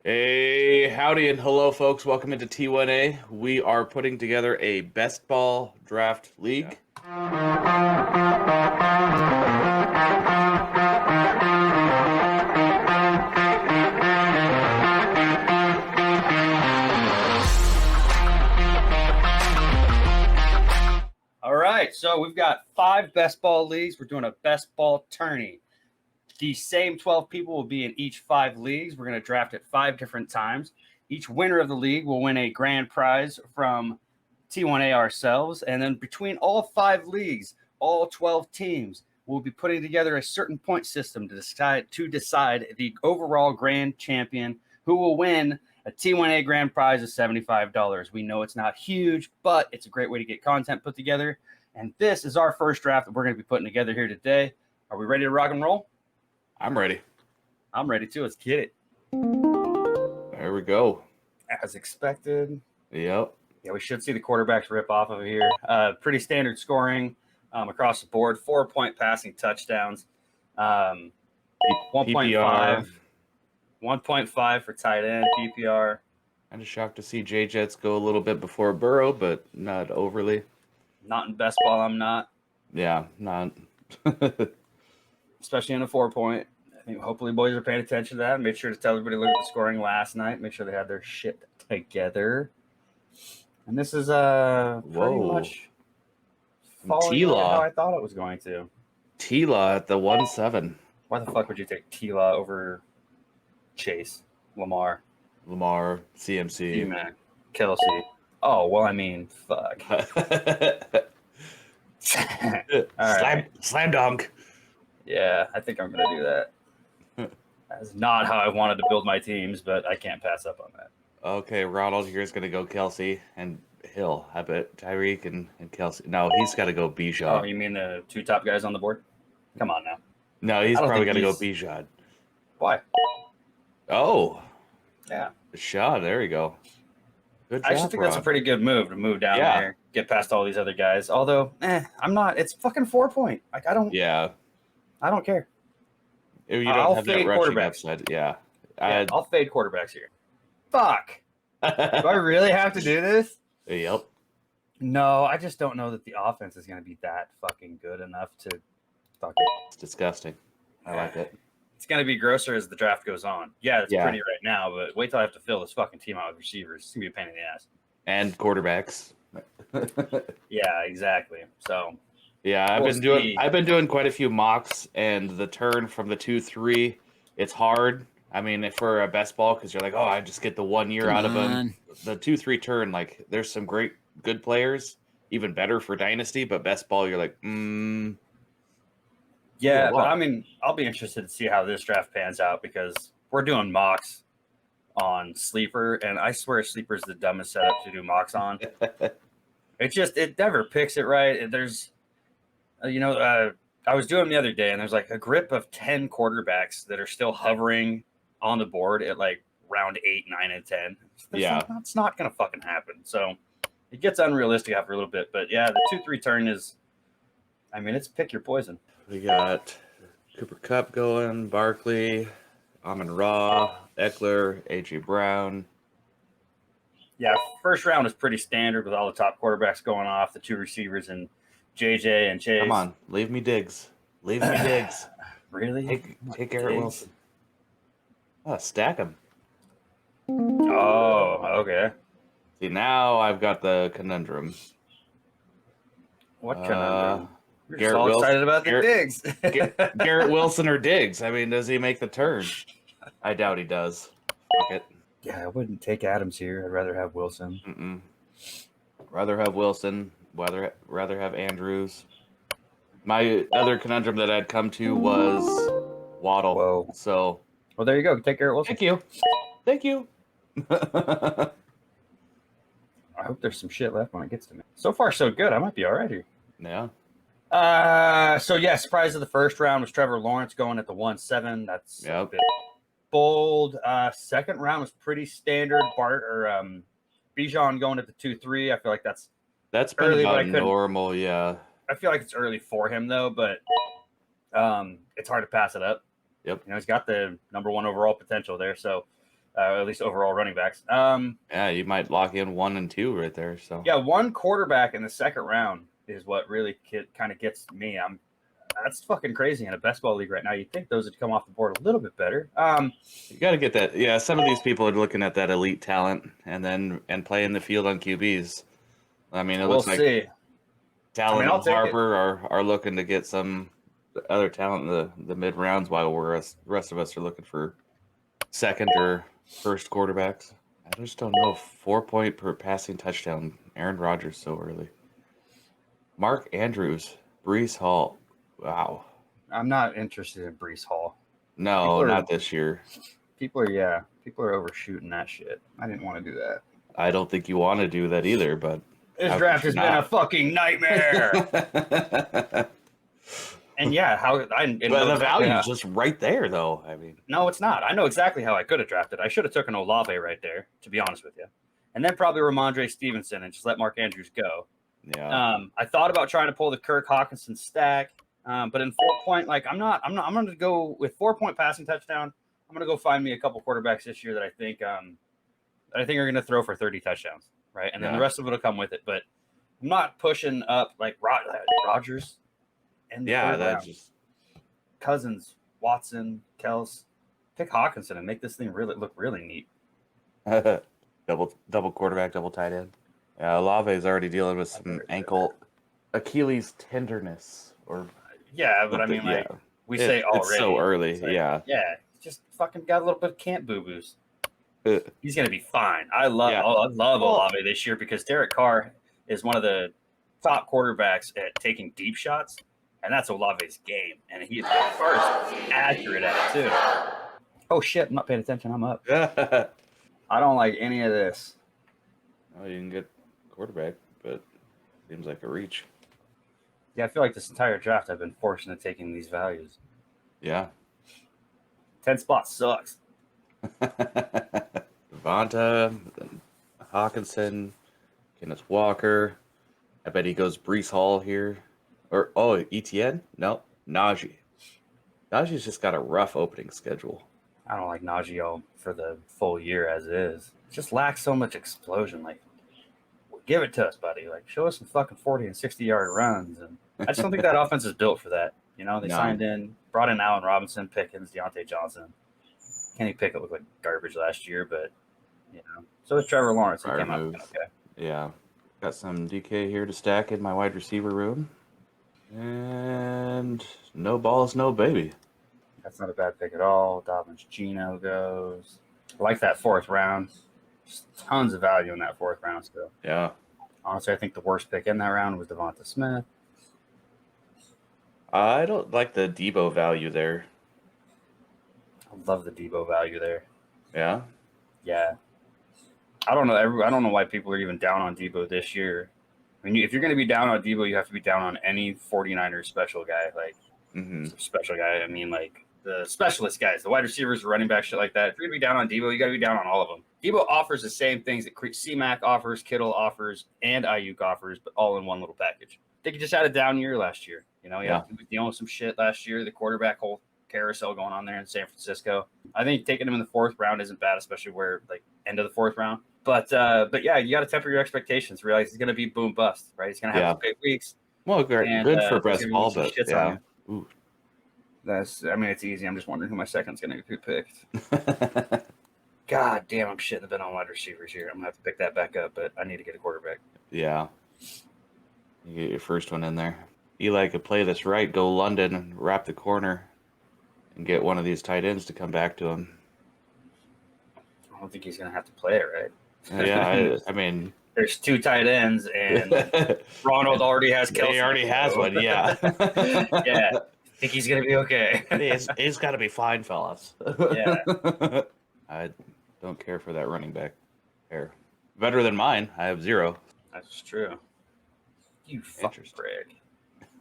Hey, howdy and hello, folks. Welcome into T1A. We are putting together a best ball draft league. All right, so we've got 5 best ball leagues. We're doing a best ball tourney. The same 12 people will be in each 5 leagues. We're going to draft at 5 different times. Each winner of the league will win a grand prize from T1A ourselves. And then between all 5 leagues, all 12 teams will be putting together a certain point system to decide the overall grand champion, who will win a T1A grand prize of $75. We know it's not huge, but it's a great way to get content put together. And this is our first draft that we're going to be putting together here today. Are we ready to rock and roll? I'm ready. I'm ready too. Let's get it. There we go. As expected. Yep. Yeah, we should see the quarterbacks rip off of here. Pretty standard scoring across the board. 4-point passing touchdowns. 1.5. PPR. 1.5 for tight end, PPR. I'm just shocked to see J-Jets go a little bit before Burrow, but not overly. Not in best ball, I'm not. Yeah, not. Especially in a 4-point. I think hopefully boys are paying attention to that. Made sure to tell everybody to look at the scoring last night. Make sure they had their shit together. And this is pretty much following how I thought it was going to. T-Law at the 1-7. Why the fuck would you take T-Law over Chase, Lamar, CMC, T-Mac, Kelsey? Oh, well, I mean, fuck. All right. Slam dunk. Yeah, I think I'm going to do that. That's not how I wanted to build my teams, but I can't pass up on that. Okay, Ronald here's going to go Kelsey and Hill. I bet Tyreek and Kelsey. No, he's got to go Bijan. Oh, you mean the 2 top guys on the board? Come on now. No, he's probably got to go Bijan. Why? Oh. Yeah. Shaw, there you go. Good job, I actually think that's a pretty good move to move down there, get past all these other guys. Although, I'm not. It's fucking 4-point. Like, I don't care. You don't have that rushing upside. Yeah. I'll fade quarterbacks here. Fuck. Do I really have to do this? Yep. No, I just don't know that the offense is going to be that fucking good enough to fuck it. It's disgusting. I like it. It's going to be grosser as the draft goes on. Yeah, it's pretty right now, but wait till I have to fill this fucking team out with receivers. It's going to be a pain in the ass. And quarterbacks. Yeah, exactly. So, yeah, I've been doing quite a few mocks, and the turn from the 2-3, it's hard. I mean, for a best ball, because you're like, oh, I just get the 1 year out of them. The 2-3 turn, like, there's some good players, even better for Dynasty, but best ball, you're like, Yeah, but I mean, I'll be interested to see how this draft pans out, because we're doing mocks on Sleeper, and I swear Sleeper's the dumbest setup to do mocks on. It never picks it right. There's, I was doing them the other day, and there's like a grip of 10 quarterbacks that are still hovering on the board at like round 8, 9, and 10. That's not going to fucking happen. So it gets unrealistic after a little bit. But yeah, the 2-3 turn is, I mean, it's pick your poison. We got Cooper Kupp going, Barkley, Amon-Ra, Eckler, A.J. Brown. Yeah, first round is pretty standard with all the top quarterbacks going off, the 2 receivers and JJ and Chase. Come on, leave me Diggs. Really? Take Garrett Wilson. Oh, stack him. Oh, okay. See, now I've got the conundrum. What conundrum? You're Garrett so Wilson, excited about the Diggs. Garrett Wilson or Diggs? I mean, does he make the turn? I doubt he does. Fuck it. Yeah, I wouldn't take Adams here. I'd rather have Wilson. Rather have Wilson. Rather have Andrews. My other conundrum that I'd come to was Waddle. Whoa. So, well, there you go. Take Garrett Wilson. Thank you. I hope there's some shit left when it gets to me. So far, so good. I might be all right here. Yeah. Surprise of the first round was Trevor Lawrence going at the 1-7. That's a bit bold. Second round was pretty standard. Bijan going at the 2-3. I feel like that's been early, about normal. Yeah. I feel like it's early for him though, but it's hard to pass it up. Yep. He's got the number 1 overall potential there. So at least overall running backs. Yeah, you might lock in 1 and 2 right there. So yeah, one quarterback in the second round is what really kind of gets me. That's fucking crazy in a best ball league right now. You'd think those would come off the board a little bit better. You got to get that. Yeah, some of these people are looking at that elite talent and playing the field on QBs. I mean, it looks like Talon and Harper are looking to get some other talent in the mid rounds, while the rest of us are looking for second or first quarterbacks. I just don't know. 4-point per passing touchdown. Aaron Rodgers so early. Mark Andrews, Breece Hall. Wow. I'm not interested in Breece Hall. No, not this year. People are overshooting that shit. I didn't want to do that. I don't think you want to do that either, but this draft has been a fucking nightmare. And yeah, but the value is just right there, though. I mean, no, it's not. I know exactly how I could have drafted. I should have taken Olave right there, to be honest with you, and then probably Ramondre Stevenson and just let Mark Andrews go. Yeah. I thought about trying to pull the Kirk Hawkinson stack, but in 4-point, like I'm going to go with 4-point passing touchdown. I'm going to go find me a couple quarterbacks this year that I think are going to throw for 30 touchdowns, right? And then the rest of it will come with it. But I'm not pushing up like Rodgers. And that just Cousins, Watson, Kels, pick Hawkinson and make this thing look really neat. double quarterback, double tight end. Yeah, Olave is already dealing with some ankle Achilles tenderness, or but I mean, like we say already. It's so early, like, just fucking got a little bit of camp boo boos. He's gonna be fine. I love Olave this year because Derek Carr is one of the top quarterbacks at taking deep shots. And that's Olave's game. And he's accurate at it, too. Oh, shit. I'm not paying attention. I'm up. I don't like any of this. Well, you can get quarterback, but seems like a reach. Yeah, I feel like this entire draft I've been forced into taking these values. Yeah. 10 spots sucks. Devonta, Hawkinson, Kenneth Walker. I bet he goes Breece Hall here. Or, ETN? No, Najee. Najee's just got a rough opening schedule. I don't like Najee for the full year as it is. It just lacks so much explosion. Like, give it to us, buddy. Like, show us some fucking 40 and 60-yard runs. And I just don't think that offense is built for that. You know, they brought in Allen Robinson, Pickens, Deontay Johnson. Kenny Pickett looked like garbage last year, but, so is Trevor Lawrence. He came out okay. Yeah. Got some DK here to stack in my wide receiver room. And no balls, no baby. That's not a bad pick at all. Dobbins Geno goes. I like that 4th round. Just tons of value in that 4th round still. Yeah. Honestly, I think the worst pick in that round was Devonta Smith. I don't like the Debo value there. I love the Debo value there. Yeah? Yeah. I don't know why people are even down on Debo this year. I mean, if you're going to be down on Debo, you have to be down on any 49ers special guy. Like, special guy, I mean, like, the specialist guys, the wide receivers, running back, shit like that. If you're going to be down on Debo, you got to be down on all of them. Debo offers the same things that C-Mac offers, Kittle offers, and Ayuk offers, but all in one little package. I think he just had a down year last year. He was dealing with some shit last year. The quarterback whole carousel going on there in San Francisco. I think taking him in the 4th round isn't bad, especially where, like, end of the 4th round. But yeah, you got to temper your expectations. Realize he's going to be boom bust, right? He's going to have some big weeks. Well, great, good for best ball, but yeah. Ooh. It's easy. I'm just wondering who my second's going to be picked. God damn, I'm shitting the bed on wide receivers here. I'm going to have to pick that back up, but I need to get a quarterback. Yeah. You get your first one in there. Eli could play this right, go London, and wrap the corner, and get one of these tight ends to come back to him. I don't think he's going to have to play it, right? Yeah, I mean, there's 2 tight ends, and Ronald already has Kelsey. He already has one, yeah. Yeah, I think he's going to be okay. He's got to be fine, fellas. Yeah. I don't care for that running back pair. Better than mine. I have 0. That's true. You fucking prick.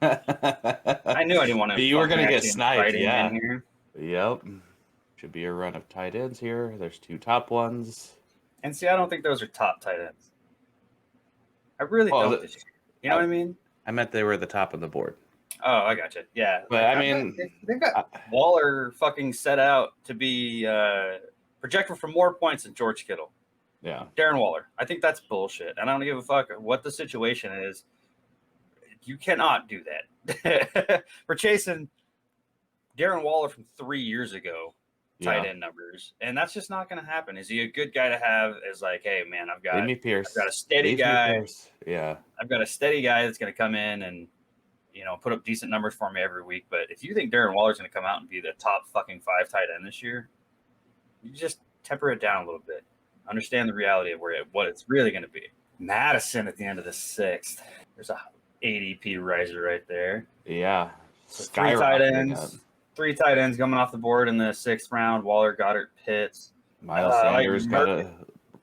I knew I didn't want to. You were going to get sniped, yeah. Yep. Should be a run of tight ends here. There's 2 top ones. And see, I don't think those are top tight ends. I really don't. You know what I mean? I meant they were the top of the board. Oh, I got you. Yeah. But I mean, they've got Waller fucking set out to be projected for more points than George Kittle. Yeah. Darren Waller. I think that's bullshit. I don't give a fuck what the situation is. You cannot do that. We're chasing Darren Waller from 3 years ago, tight end numbers, and that's just not going to happen. Is he a good guy to have? Is like, hey man, I've got a steady guy. Yeah, I've got a steady guy that's going to come in and put up decent numbers for me every week. But if you think Darren Waller's going to come out and be the top fucking 5 tight end this year, you just temper it down a little bit. Understand the reality of what it's really going to be. Madison at the end of the 6th. There's a ADP riser right there. Yeah. So 3 tight ends. 3 tight ends coming off the board in the 6th round. Waller, Goddard, Pitts. Miles Sanders got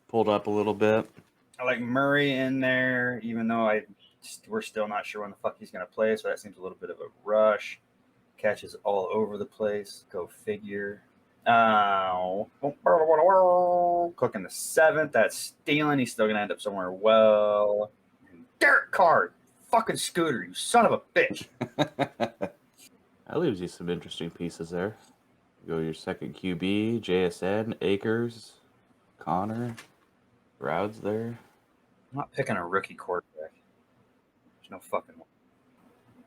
pulled up a little bit. I like Murray in there, even though we're still not sure when the fuck he's going to play, so that seems a little bit of a rush. Catches all over the place. Go figure. Cook in the 7th. That's stealing. He's still going to end up somewhere well. Derek Carr. Fucking Scooter, you son of a bitch. That leaves you some interesting pieces there. You go your second QB, JSN, Akers, Connor, Rowds there. I'm not picking a rookie quarterback. There's no fucking one.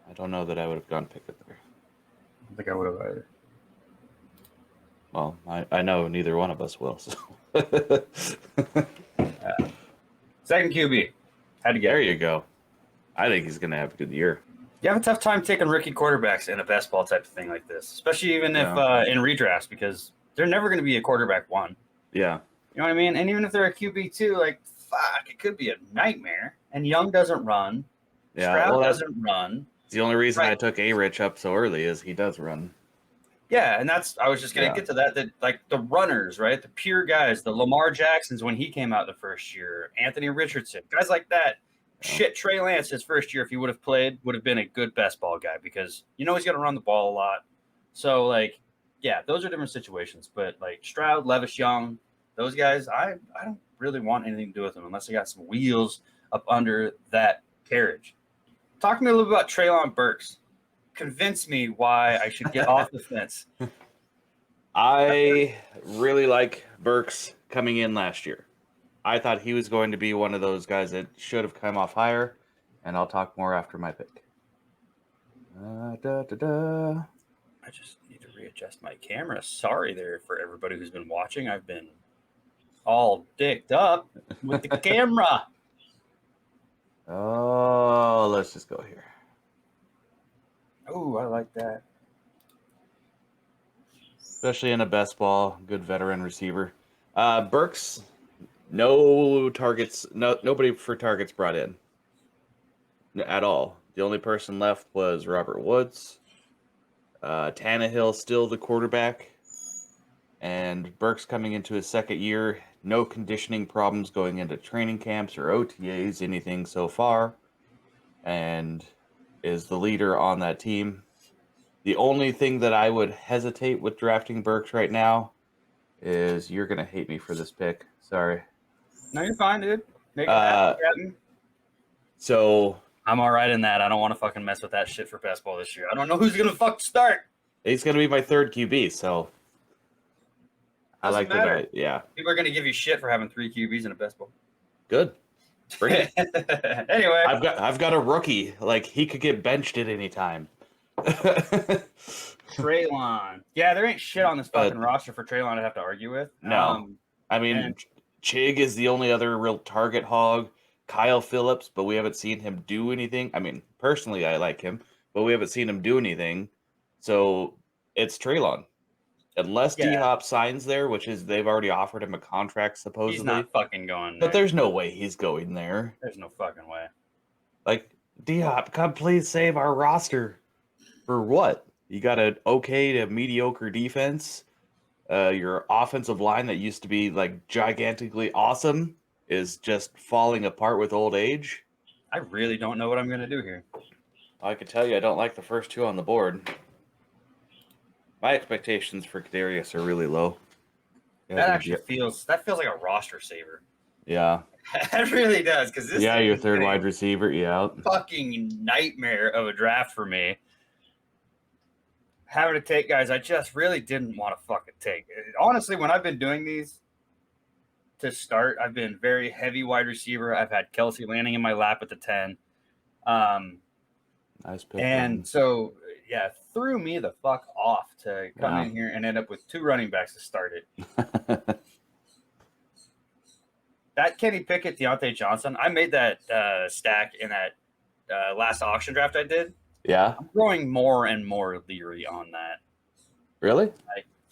I don't know that I would have gone Pickett there. I don't think I would have either. Well, I know neither one of us will. So. Second QB. Had to get there you go. I think he's going to have a good year. You have a tough time taking rookie quarterbacks in a best ball type of thing like this, especially even if in redrafts, because they're never going to be a quarterback 1. Yeah. You know what I mean? And even if they're a QB 2, like, fuck, it could be a nightmare. And Young doesn't run. Yeah. Stroud doesn't run. The only reason I took A-Rich up so early is he does run. Yeah, and I was just going to get to that, like the runners, right? The pure guys, the Lamar Jacksons when he came out the first year, Anthony Richardson, guys like that. Shit, Trey Lance, his first year, if he would have played, would have been a good best ball guy because he's going to run the ball a lot. So, like, yeah, those are different situations. But, like, Stroud, Levis Young, those guys, I don't really want anything to do with them unless they got some wheels up under that carriage. Talk to me a little bit about Treylon Burks. Convince me why I should get off the fence. I really like Burks coming in last year. I thought he was going to be one of those guys that should have come off higher, and I'll talk more after my pick. I just need to readjust my camera. Sorry there for everybody who's been watching. I've been all dicked up with the camera. Oh, let's just go here. Oh, I like that. Especially in a best ball, good veteran receiver. Burks, no targets, nobody for targets brought in at all. The only person left was Robert Woods. Tannehill still the quarterback. And Burks coming into his second year, no conditioning problems going into training camps or OTAs, anything so far. And is the leader on that team. The only thing that I would hesitate with drafting Burks right now is you're going to hate me for this pick. Sorry. No, you're fine, dude. Make it happen. So I'm all right in that. I don't want to fucking mess with that shit for best ball this year. I don't know who's going to fucking start. He's going to be my third QB, so I like that. Yeah. People are going to give you shit for having 3 QBs in a best ball. Good. Bring it. Anyway, I've got a rookie. Like, he could get benched at any time. Treylon. Yeah, there ain't shit on this fucking roster for Treylon to have to argue with. No. I mean, Chig is the only other real target hog. Kyle Phillips, but we haven't seen him do anything. I mean, personally, I like him, but we haven't seen him do anything. So it's Treylon. Unless D-Hop signs there, which is they've already offered him a contract, supposedly. He's not fucking going there. But there's no way he's going there. There's no fucking way. Like, D-Hop, come please save our roster. For what? You got an okay to mediocre defense. Your offensive line that used to be, like, gigantically awesome is just falling apart with old age. I really don't know what I'm going to do here. I can tell you I don't like the first 2 on the board. My expectations for Kadarius are really low. That actually feels like a roster saver. Yeah. It really does. Your third wide receiver. Yeah. Fucking nightmare of a draft for me. having to take guys I just really didn't want to fucking take. Honestly, when I've been doing these to start, I've been very heavy wide receiver. I've had Kelsey landing in my lap at the 10. Nice pick. And so, yeah, threw me the fuck off to come in here and end up with 2 running backs to start it. That Kenny Pickett, Deontay Johnson, I made that stack in that last auction draft I did. Yeah. I'm growing more and more leery on that. Really?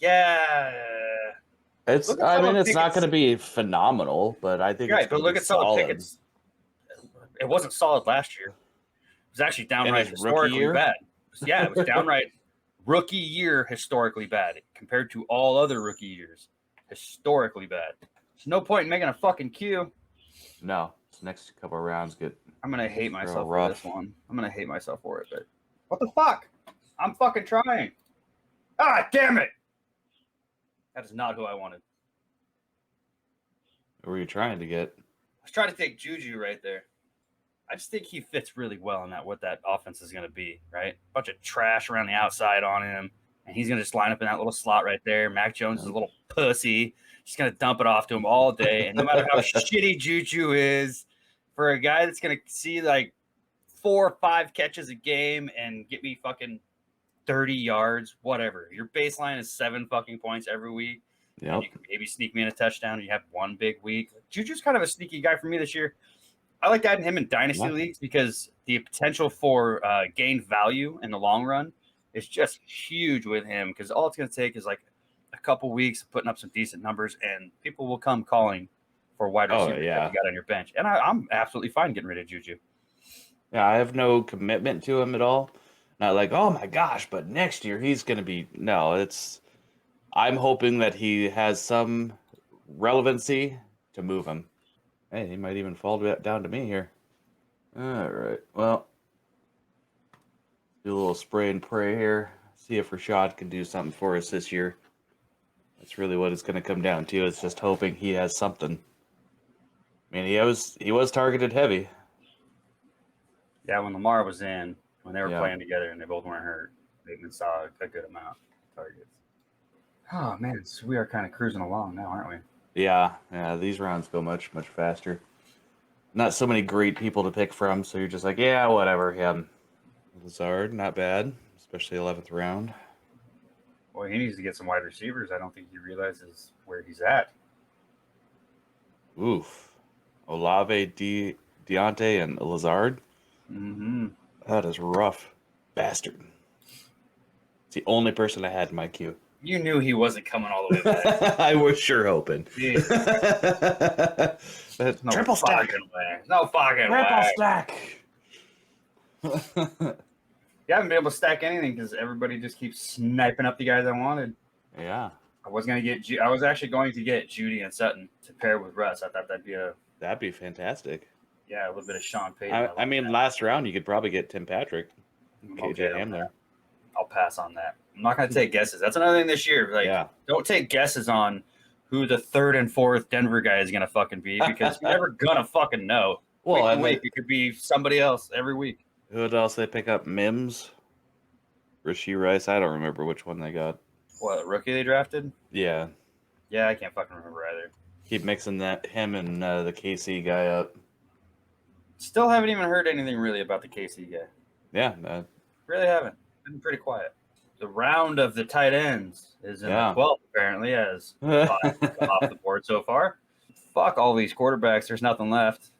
Yeah. It's not going to be phenomenal, but I think right. But look at some of Pickett's. It wasn't solid last year. It was actually downright historically bad. Yeah, it was downright rookie year historically bad compared to all other rookie years. Historically bad. There's no point in making a fucking queue. No. Next couple of rounds get. I'm gonna hate myself for this one. I'm gonna hate myself for it, but what the fuck? I'm fucking trying. Ah, damn it! That is not who I wanted. What were you trying to get? I was trying to take Juju right there. I just think he fits really well in what that offense is going to be, right? Bunch of trash around the outside on him, and he's going to just line up in that little slot right there. Mac Jones is a little pussy. Just going to dump it off to him all day. And no matter how shitty Juju is, for a guy that's going to see like 4 or 5 catches a game and get me fucking 30 yards, whatever. Your baseline is 7 fucking points every week. Yep. You can maybe sneak me in a touchdown. You have 1 big week. Juju's kind of a sneaky guy for me this year. I like adding him in dynasty leagues because the potential for gained value in the long run is just huge with him, because all it's going to take is like a couple weeks of putting up some decent numbers, and people will come calling for wide receivers that you got on your bench. And I'm absolutely fine getting rid of Juju. Yeah, I have no commitment to him at all. Not like, oh my gosh, but next year he's going to be. No, I'm hoping that he has some relevancy to move him. Hey, he might even fall down to me here. All right. Well, do a little spray and pray here. See if Rashad can do something for us this year. That's really what it's going to come down to. It's just hoping he has something. I mean, he was targeted heavy. Yeah, when Lamar was in, when they were playing together and they both weren't hurt, Bateman saw a good amount of targets. Oh, man, so we are kind of cruising along now, aren't we? Yeah, these rounds go much, much faster. Not so many great people to pick from, so you're just like, yeah, whatever. Yeah, Lazard, not bad, especially 11th round. Well, he needs to get some wide receivers. I don't think he realizes where he's at. Oof. Olave, Deontay, and Lazard? Mm-hmm. That is rough. Bastard. It's the only person I had in my queue. You knew he wasn't coming all the way back. I was sure hoping. No triple stack. Way. No fucking triple way. Stack. You haven't been able to stack anything because everybody just keeps sniping up the guys I wanted. Yeah. I was actually going to get Judy and Sutton to pair with Russ. I thought that'd be fantastic. Yeah, a little bit of Sean Payton. I mean, last round you could probably get Tim Patrick. KJ Hamler. I'll pass on that. I'm not going to take guesses. That's another thing this year. Like, don't take guesses on who the 3rd and 4th Denver guy is going to fucking be, because you're never going to fucking know. Well, week it could be somebody else every week. Who else they pick up? Mims? Rashee Rice? I don't remember which one they got. What, rookie they drafted? Yeah. Yeah, I can't fucking remember either. Keep mixing him and the KC guy up. Still haven't even heard anything really about the KC guy. Yeah. Really haven't. Been pretty quiet. The round of the tight ends is in the 12th, apparently, as off the board so far. Fuck all these quarterbacks. There's nothing left.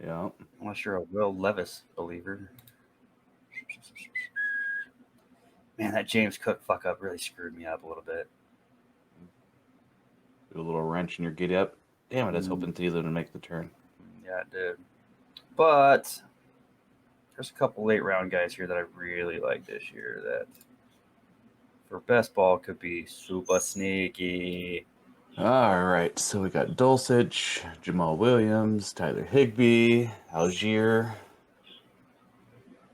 Yeah. Unless you're a Will Levis believer. Man, that James Cook fuck up really screwed me up a little bit. Do a little wrench in your giddy up. Damn it, I was hoping Thielen to make the turn. Yeah, it did. But there's a couple late round guys here that I really like this year that for best ball could be super sneaky. All right, so we got Dulcich, Jamal Williams, Tyler Higbee, Algier,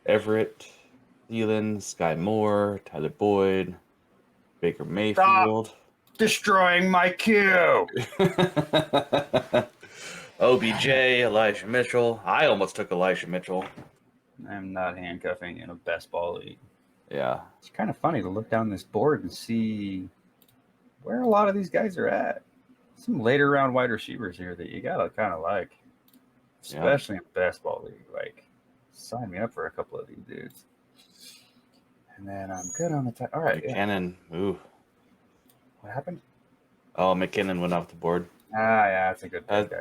Everett, Thielen, Sky Moore, Tyler Boyd, Baker Mayfield. Stop destroying my queue. OBJ, Elijah Mitchell. I almost took Elijah Mitchell. I'm not handcuffing in a best ball league. Yeah. It's kind of funny to look down this board and see where a lot of these guys are at. Some later round wide receivers here that you gotta kind of like, especially in best ball league. Like, sign me up for a couple of these dudes. And then I'm good on the time. All right, McKinnon. Yeah. Ooh. What happened? Oh, McKinnon went off the board. Yeah, that's a good pick.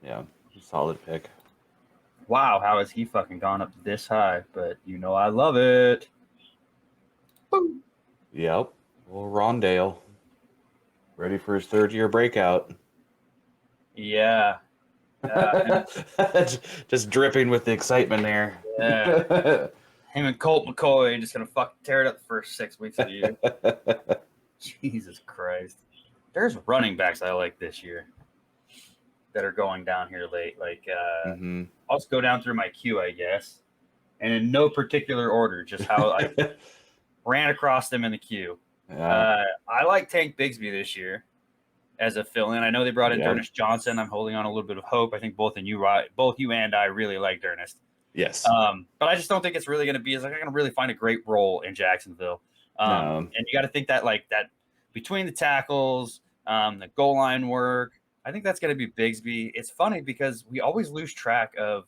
Yeah, solid pick. Wow, how has he fucking gone up this high? But I love it. Boom. Yep. Well, Rondale. Ready for his third-year breakout. Yeah. Just dripping with the excitement there. Yeah. Him and Colt McCoy just going to fucking tear it up the first 6 weeks of the year. Jesus Christ. There's running backs I like this year that are going down here late. Like, I'll just go down through my queue, I guess. And in no particular order, just how I ran across them in the queue. Yeah. I like Tank Bigsby this year as a fill-in. I know they brought in Ernest Johnson. I'm holding on a little bit of hope. I think both you and I really liked Ernest. Yes. But I just don't think it's really going to be. I'm going to really find a great role in Jacksonville. And you got to think that that between the tackles, the goal line work, I think that's going to be Bigsby. It's funny because we always lose track of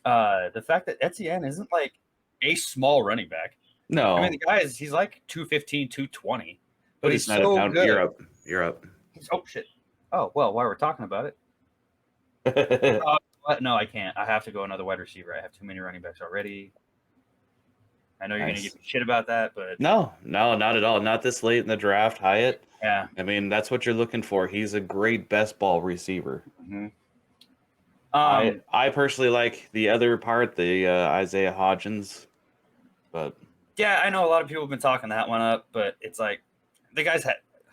the fact that Etienne isn't like a small running back. No. I mean, the guy he's like 215, 220. But he's not so good. You're up. Oh, shit. Oh, well, while we're talking about it. No, I can't. I have to go another wide receiver. I have too many running backs already. I know you're going to give me shit about that, but... No, not at all. Not this late in the draft, Hyatt. Yeah. I mean, that's what you're looking for. He's a great best ball receiver. Mm-hmm. I personally like the other part, the Isaiah Hodgins. But yeah, I know a lot of people have been talking that one up, but it's like the guy's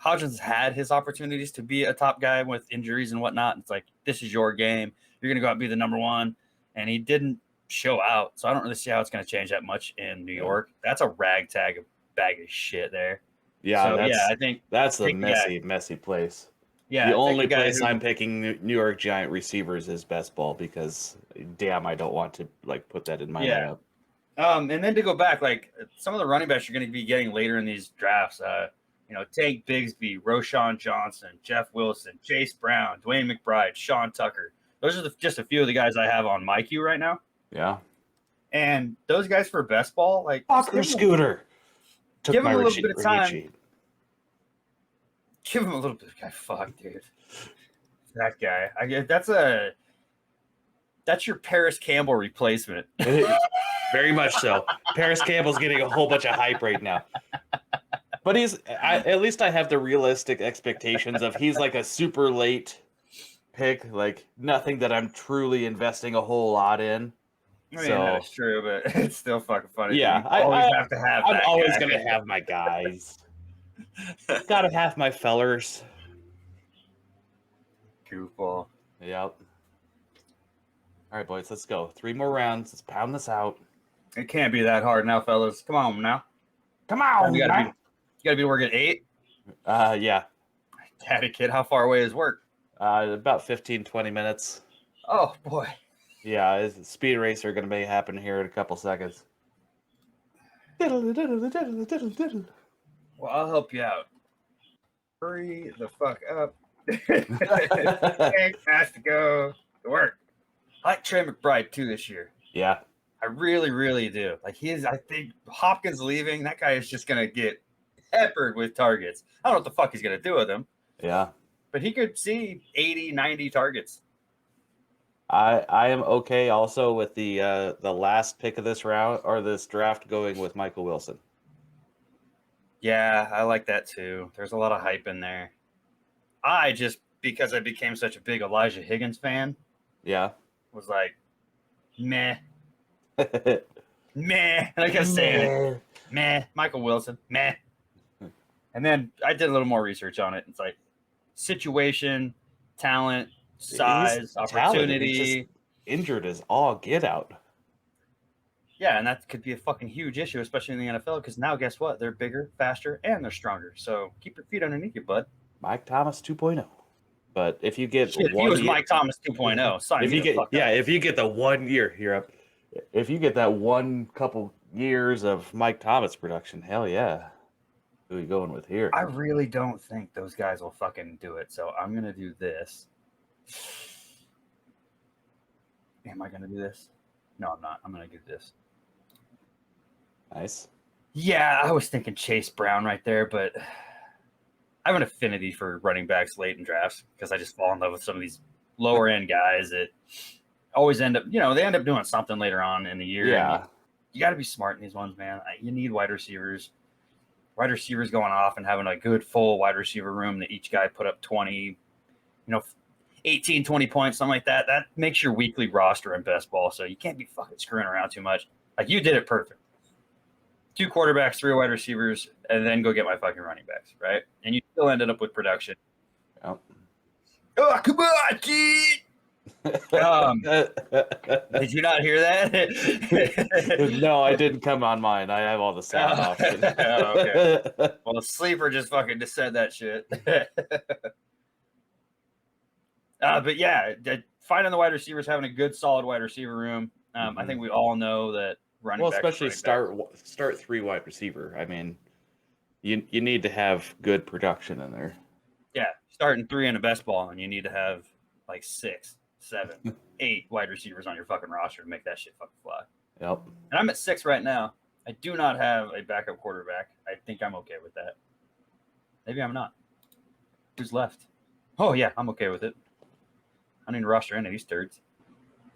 Hodgins had his opportunities to be a top guy with injuries and whatnot. It's like, this is your game. You're going to go out and be the number one. And he didn't show out. So I don't really see how it's going to change that much in New York. That's a ragtag bag of shit there. Yeah, so, I think that's a messy place. Yeah, the only place I'm picking New York Giant receivers is best ball because, damn, I don't want to put that in my lineup. And then to go back, some of the running backs you're going to be getting later in these drafts. Tank Bigsby, Roshan Johnson, Jeff Wilson, Chase Brown, Dwayne McBride, Sean Tucker. Those are just a few of the guys I have on my queue right now. Yeah. And those guys for best ball, Walker Scooter. Give him a little bit of time. Give him a little bit of fuck, dude. That guy. That's your Paris Campbell replacement. Very much so. Paris Campbell's getting a whole bunch of hype right now. But at least I have the realistic expectations of he's like a super late pick, nothing that I'm truly investing a whole lot in. I mean, that's true, but it's still fucking funny. Yeah, I'm always going to have my guys. Got to have my fellers. Goofball. Yep. All right, boys, let's go. 3 more rounds. Let's pound this out. It can't be that hard now, fellas. Come on now. Come on. You gotta be working at 8? Yeah. Daddy kid, how far away is work? About 15, 20 minutes. Oh, boy. Yeah, speed racer going to happen here in a couple seconds. Well, I'll help you out. Hurry the fuck up. Hank has to go to work. I like Trey McBride, too, this year. Yeah. I really, really do. I think Hopkins leaving, that guy is just going to get peppered with targets. I don't know what the fuck he's going to do with him. Yeah. But he could see 80, 90 targets. I am okay also with the last pick of this round or this draft going with Michael Wilson. Yeah, I like that too. There's a lot of hype in there. Because I became such a big Elijah Higgins fan. Yeah. Was like, meh. Meh. I kept saying it. Meh. Michael Wilson. Meh. And then I did a little more research on it. It's like situation, talent, size, opportunity. Injured as all get out. Yeah, and that could be a fucking huge issue, especially in the NFL, because now guess what? They're bigger, faster, and they're stronger. So keep your feet underneath you, bud. Mike Thomas 2.0. But if you get if he was Mike Thomas 2.0, if you get the 1 year here up, if you get that one couple years of Mike Thomas production. Hell yeah. Who are you going with here? I really don't think those guys will fucking do it. So I'm going to do this. Am I going to do this? No, I'm not. I'm going to do this. Nice. Yeah, I was thinking Chase Brown right there, but I have an affinity for running backs late in drafts because I just fall in love with some of these lower end guys that always end up, they end up doing something later on in the year. Yeah. You got to be smart in these ones, man. You need wide receivers. Wide receivers going off and having a good full wide receiver room that each guy put up 20, 18, 20 points, something like that. That makes your weekly roster in best ball. So you can't be fucking screwing around too much. Like you did it perfect. 2 quarterbacks, 3 wide receivers, and then go get my fucking running backs, right? And you still ended up with production. Yep. Oh, come on, kid! Did you not hear that? No, I didn't come on mine. I have all the sound off. Okay. Well, the sleeper just fucking just said that shit. But yeah, finding the wide receivers, having a good, solid wide receiver room. I think we all know that running backs. Especially start 3 wide receiver. I mean, you need to have good production in there. Yeah, starting 3 in a best ball, and you need to have like 6, 7, 8 wide receivers on your fucking roster to make that shit fucking fly. Yep. And I'm at 6 right now. I do not have a backup quarterback. I think I'm okay with that. Maybe I'm not. Who's left? Oh yeah, I'm okay with it. I don't need to roster any of these turds.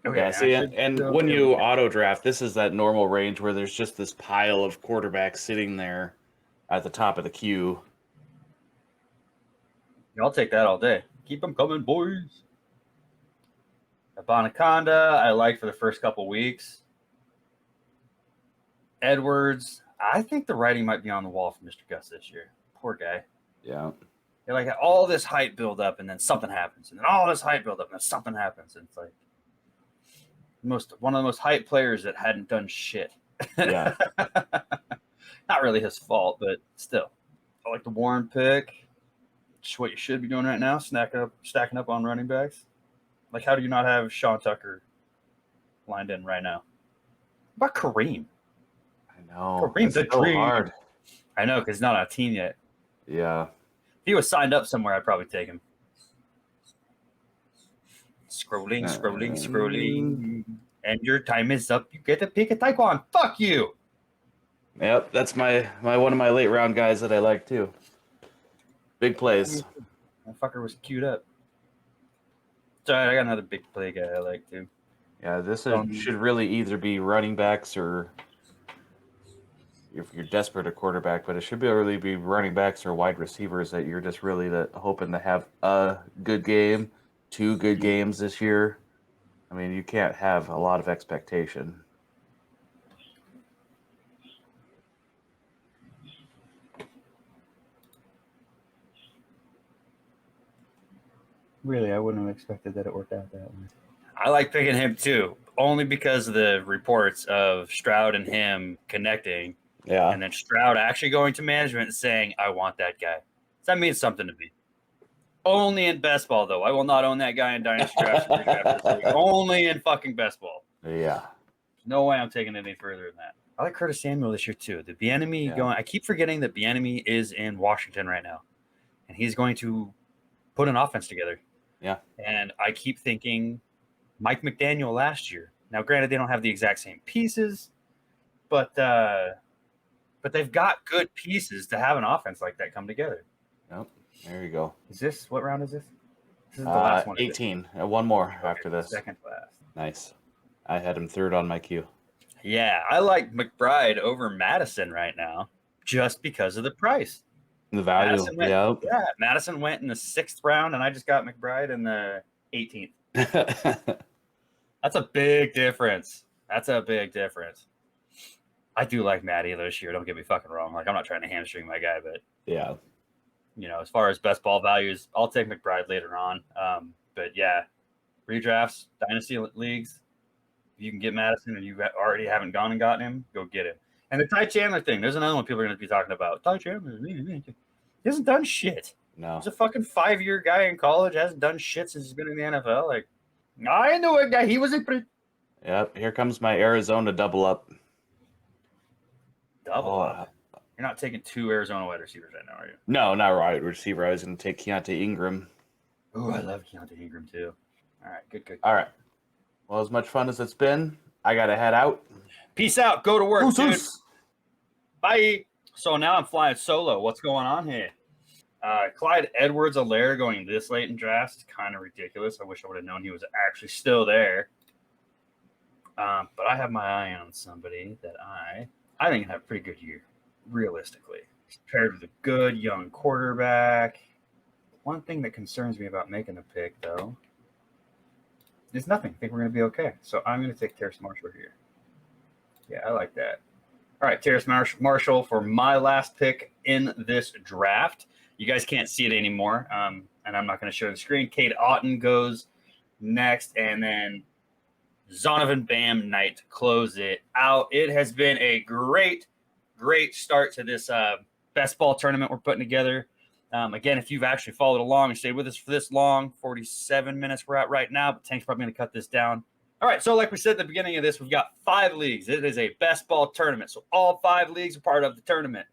Okay, yeah, see, and when you auto draft, this is that normal range where there's just this pile of quarterbacks sitting there at the top of the queue. I'll take that all day. Keep them coming, boys. Abonaconda, I liked for the first couple weeks. Edwards, I think the writing might be on the wall for Mr. Gus this year. Poor guy. Yeah. They're like all this hype build up, and then something happens, and then all this hype build up, and then something happens, and it's like one of the most hype players that hadn't done shit. Yeah. Not really his fault, but still. I like the Warren pick. Just what you should be doing right now, stacking up on running backs. Like, how do you not have Sean Tucker lined in right now? What about Kareem? I know. Kareem's a so dream. Hard. I know, because he's not on a team yet. Yeah. If he was signed up somewhere, I'd probably take him. Scrolling. And your time is up. You get to pick a Taekwon. Fuck you. Yep, that's my one of my late round guys that I like too. Big plays. That fucker was queued up. Sorry, I got another big play guy I like too. Yeah, this should really either be running backs or if you're desperate at quarterback, but it should really be running backs or wide receivers that you're just really hoping to have a good game, 2 good games this year. I mean, you can't have a lot of expectation. Really, I wouldn't have expected that it worked out that way. I like picking him too, only because of the reports of Stroud and him connecting. Yeah. And then Stroud actually going to management and saying, I want that guy. So that means something to me. Only in best ball, though. I will not own that guy in Dynasty Draft. Only in fucking best ball. Yeah. No way I'm taking it any further than that. I like Curtis Samuel this year, too. The Bieniemy going. I keep forgetting that Bieniemy is in Washington right now. And he's going to put an offense together. Yeah. And I keep thinking Mike McDaniel last year. Now, granted, they don't have the exact same pieces, but they've got good pieces to have an offense like that come together. Yep. There you go. What round is this? This is the last one. 18. One more after this. Second last. Nice. I had him third on my queue. Yeah, I like McBride over Madison right now just because of the price. The value. Yeah, Madison went in the 6th round, and I just got McBride in the 18th. That's a big difference. I do like Matty this year. Don't get me fucking wrong. Like, I'm not trying to hamstring my guy, but yeah. As far as best ball values, I'll take McBride later on. But yeah, redrafts, dynasty leagues, if you can get Madison and you already haven't gone and gotten him, go get him. And the Ty Chandler thing, there's another one people are going to be talking about. Ty Chandler, he hasn't done shit. No. He's a fucking 5-year guy in college, hasn't done shit since he's been in the NFL. Like, I knew a guy. He was a pretty. Yep. Here comes my Arizona double up. double up. You're not taking 2 Arizona wide receivers right now, are you? No, not wide receiver. I was going to take Keontae Ingram. Oh, I love Keontae Ingram too. All right, good. All right. Well, as much fun as it's been, I got to head out. Peace out. Go to work, dude. Oos. Bye. So now I'm flying solo. What's going on here? Clyde Edwards-Helaire going this late in drafts is kind of ridiculous. I wish I would have known he was actually still there. But I have my eye on somebody that I think can have a pretty good year, realistically. He's paired with a good young quarterback. One thing that concerns me about making a pick, though, is nothing. I think we're going to be okay. So I'm going to take Terrace Marshall here. Yeah, I like that. All right, Terrace Marshall for my last pick in this draft. You guys can't see it anymore, and I'm not going to show the screen. Cade Otton goes next, and then Zonovan Bam Knight to close it out. It has been a great start to this best ball tournament we're putting together. Again, if you've actually followed along and stayed with us for this long, 47 minutes we're at right now, but Tank's probably going to cut this down. All right, so like we said at the beginning of this, we've got 5 leagues. It is a best ball tournament, so all 5 leagues are part of the tournament.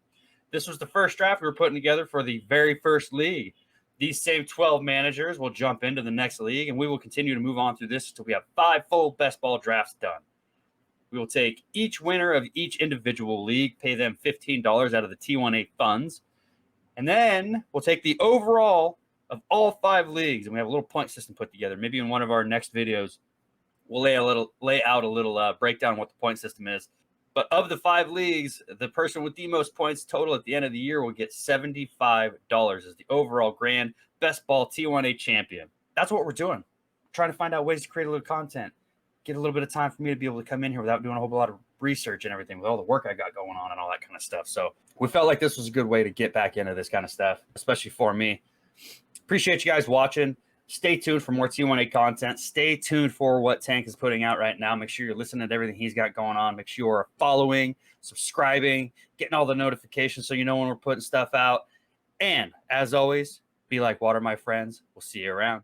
This was the first draft we were putting together for the very first league. These same 12 managers will jump into the next league, and we will continue to move on through this until we have 5 full best ball drafts done. We will take each winner of each individual league, pay them $15 out of the T1A funds, and then we'll take the overall of all 5 leagues, and we have a little point system put together. Maybe in one of our next videos, we'll lay out a little breakdown of what the point system is. But of the 5 leagues, the person with the most points total at the end of the year will get $75 as the overall grand best ball T1A champion. That's what we're doing. Trying to find out ways to create a little content. Get a little bit of time for me to be able to come in here without doing a whole lot of research and everything with all the work I got going on and all that kind of stuff. So we felt like this was a good way to get back into this kind of stuff, especially for me. Appreciate you guys watching. Stay tuned for more T1A content. Stay tuned for what Tank is putting out right now. Make sure you're listening to everything he's got going on. Make sure you're following, subscribing, getting all the notifications so you know when we're putting stuff out. And as always, be like water, my friends. We'll see you around.